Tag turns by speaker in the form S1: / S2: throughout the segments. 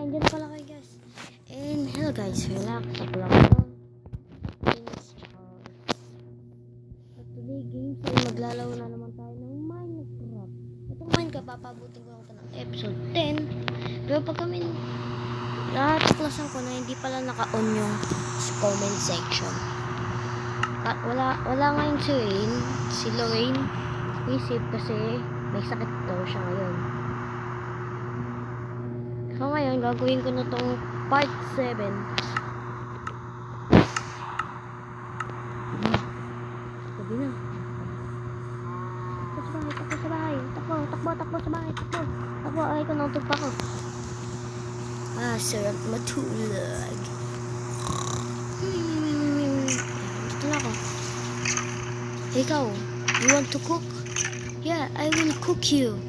S1: Andyan na pala kayo guys. And hello guys, relax. Ako lang ito. At today games ay maglalaro na naman tayo ng Minecraft. Itong Minecraft, papabutin ko lang ito ng episode 10. Pero pag kami natuklasan ko na hindi pala naka-on yung comment section. At wala ngayon si Lorraine. Isip kasi may sakit daw siya ngayon. So ngayon, gagawin ko na tong part 7. Sabi na. Takbo sa bahay. Takbo sa bahay. Takbo, ay ko nang tugpa ko. Sarap matulog. Dito na ako. Hey, ikaw, you want to cook? Yeah, I will cook you.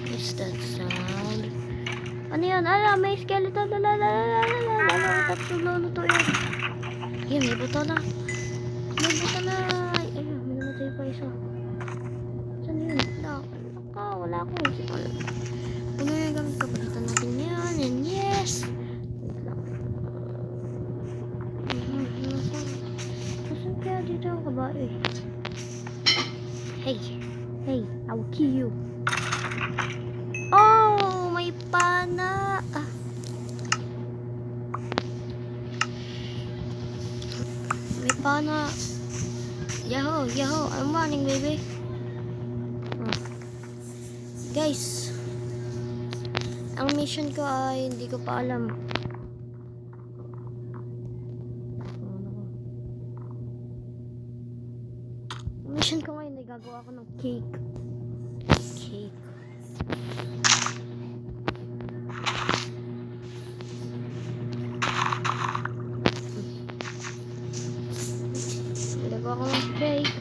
S1: What's that sound? Ano yan? May skeleton. Tatlo yan. Yan, may buto na. Ayun, may namatay pa isa. Saan yun? Wala ko. Ano yung gamit ko? Palitan natin yan. And yes! Wait lang. Saan kaya dito ang kabae? Hey, I will kill you. Oh, may pana. May pana. Yahoo, I'm running, baby. Guys, ang mission ko ay hindi ko pa alam. Ang mission ko ngayon ay gagawa ko ng cake. Gagawa ko ng cake.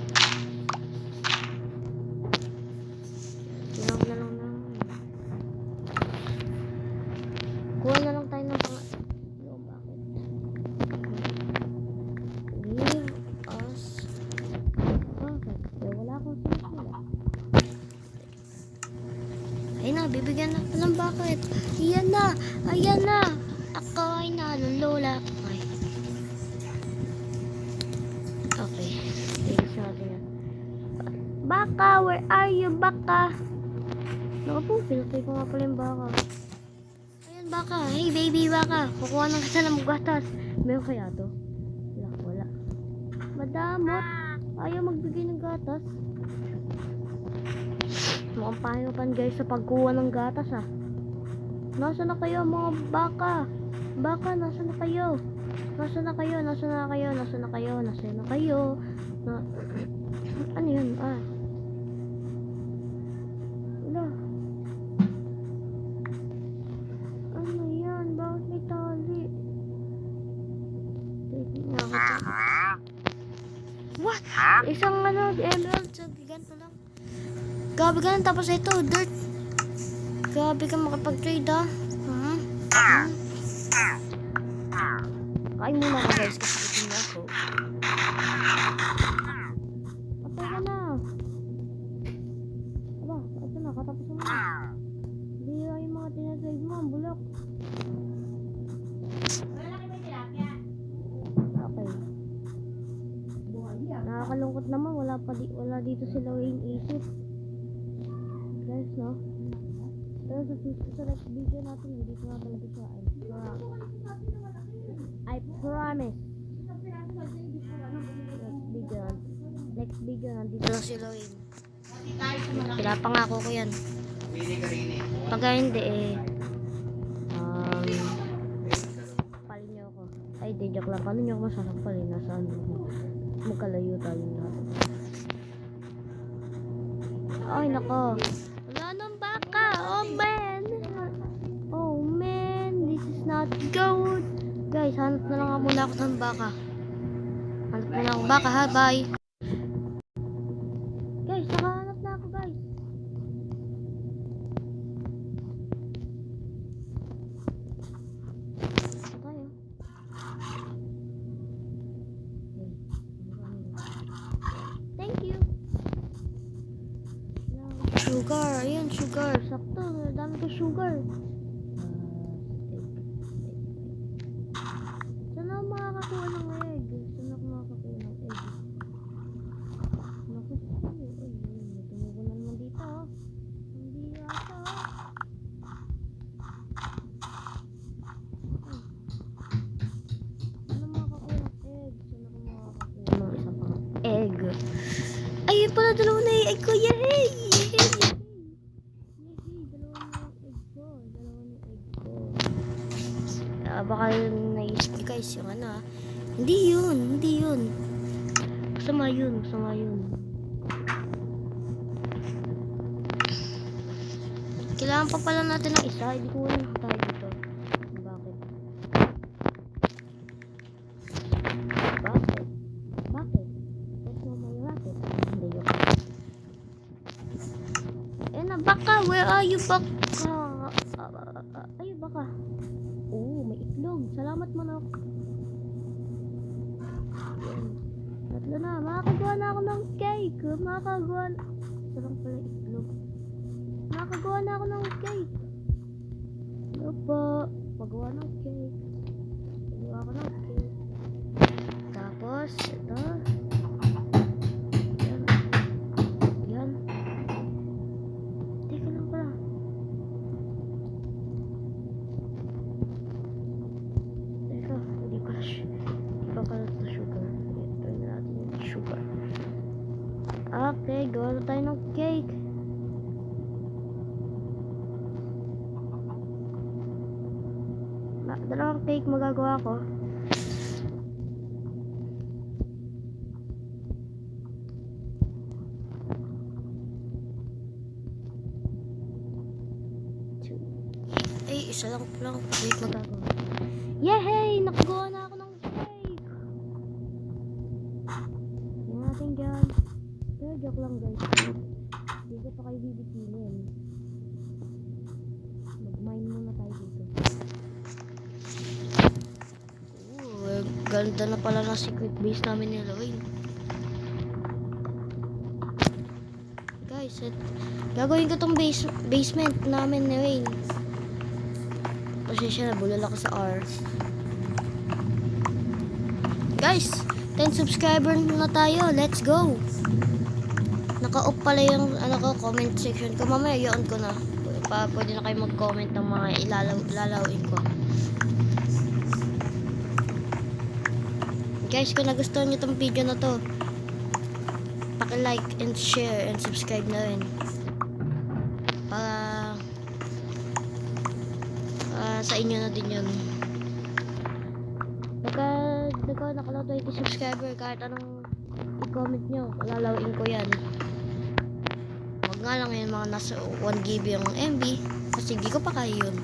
S1: Kuha na lang tayo ng bakit? Give us bakit? Wala akong sila. Ayun na, bibigyan na pa ng bakit. Ayan na. Ako ay nalolola. Okay. Ladies natin na. Baka, where are you, baka? Naku po, pinatay ko nga pala yung baka. Baka, hey baby baka, kukuha ng kita ng gatas. Meron kaya to? Wala. Madamot, ayaw magbigay ng gatas. Mukhang pahirapan guys sa pagkuha ng gatas Nasaan na kayo mga baka? Nasaan na kayo? Ano yun? Wala. Ano yan? Bakit may tali? What? Isang emerald sa ganito lang. Grabe ka lang, tapos ito, dirt. Grabe ka makapag-trade Kain muna ako guys kasi itin na ako. Patay ka na. Aba, ito na, katapos mo na. Hindi yung mga tinatrade mo, ang bulok. Okay. Nakakalungkot naman, wala dito si Lorraine isip. Guys, no? Pero sa next video natin, hindi ko nga talaga siya. I promise. Next video, nandito lang si Lorraine. Pinapangako ko yan. Pagka hindi palin niyo ako. Ay, di joke lang. Paano niyo ako masasampalin? Nasaan ako? Magkalayo tayo natin. Ay, nako. Wala nang baka. Oh man. This is not good. Guys, hanap na lang muna ako ng baka. Bye. Guys, nakahanap na ako, guys. Tayo. sugar. Ayan, sugar. Sakto. Dami ko sugar. Saan ako makakakuha ng egg? Saan ako makakakuha ng egg? Naku, ay, may tumubo na naman dito. Oh. Hindi ata. Saan makakakuha ng egg? Saan ako makakakuha ng isang pang egg? Ayun pala, dalawa na yung egg ko. Yay! Yay! Dalawa na yung egg ko. Baka naisip niyo guys yung ano. Hindi yun. Masama yun. Kailangan pa pala natin ng isa. Hindi ko alam tayo dito. Bakit? Let's know my racket. Hindi yun. Na baka. Where are you, baka? Ayun, baka. Oh, may itlog. Salamat, manok. Tatlo na. Makakagawa na ako ng cake. Sarang pala itlog. Makakagawa na ako ng cake. Ano po? Pagawa ng cake. Pagawa ako ng cake. Tapos, ito. Yan. Teka lang pala. Teka, hindi pala ito sugar. Try na natin yung sugar. Okay, gawa na tayo ng cake. Dalawang cake magagawa ko. Isa lang cake magagawa. Yay! Nakagawa na ako ng cake! Tingnan natin dyan. Pero joke lang guys. Hindi ko pa kayo bibitinin. Mag-mine muna tayo dito. Ganda na pala ng secret base namin ni Lawin. Guys, gagawin ko tong basement namin ni Wayne. Pasensya na, bulal ako sa R. Guys, 10 subscriber na tayo. Let's go! Naka-off pala yung comment section ko. Mamaya i-on ko na. Pwede na kayo mag-comment ng mga ilalawin ko. Guys, kung nagustuhan nyo itong video na to, paki-like and share and subscribe na rin. Para sa inyo na din yun. Pagka nakalang 20 subscriber, kahit anong i-comment nyo, lalawin ko yan. Wag nga lang yun mga nasa 1 GB yung MB, kasi hindi ko pa kaya yun.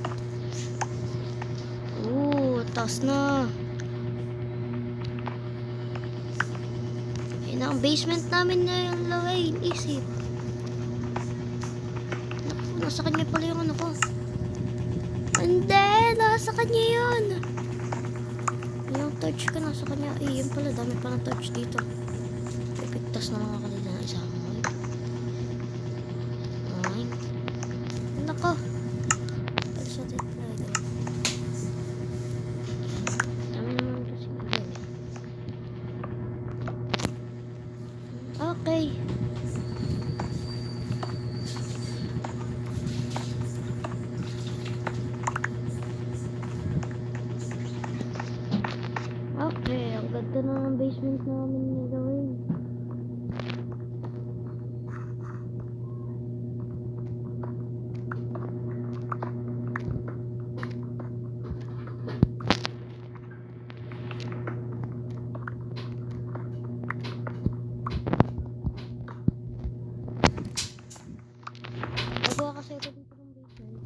S1: Taas na. Ayun na ang basement namin na yung Lawin. Isip. Nasa kanya pala yung ano ko. Hindi, nasa kanya yun. Yung torch ka nasa kanya. Yun pala, dami pa ng torch dito. Pipigtas na mga kanila na isa. Ay. Nako. Alis natin. Dami naman kasi nagawin. Okay. Okay, ang ganda na ng basement namin ni Lawin. Nagawa kasi ako dito ng basement.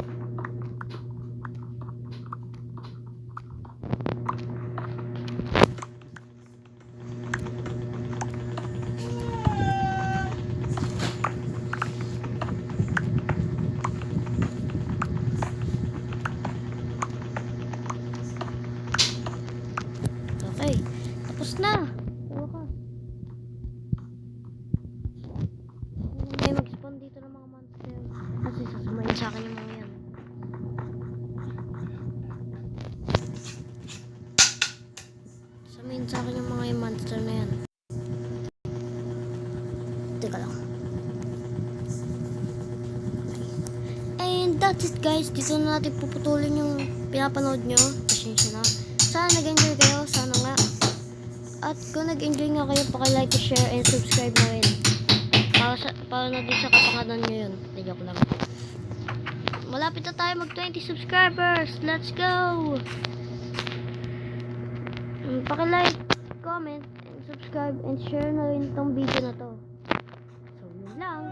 S1: nga yung monster na yan. Teka lang. And that's it guys. Dito na natin puputulin yung pinapanood nyo. Pasensya na. Sana nag-enjoy kayo. Sana nga. At kung nag-enjoy nga kayo, paki-like, share, and subscribe na rin. Para na din sa kapakanan nyo yun. Joke lang. Malapit na tayo mag 20 subscribers. Let's go! Paki-like, comment, and subscribe, and share na rin itong video na to. So, yun lang.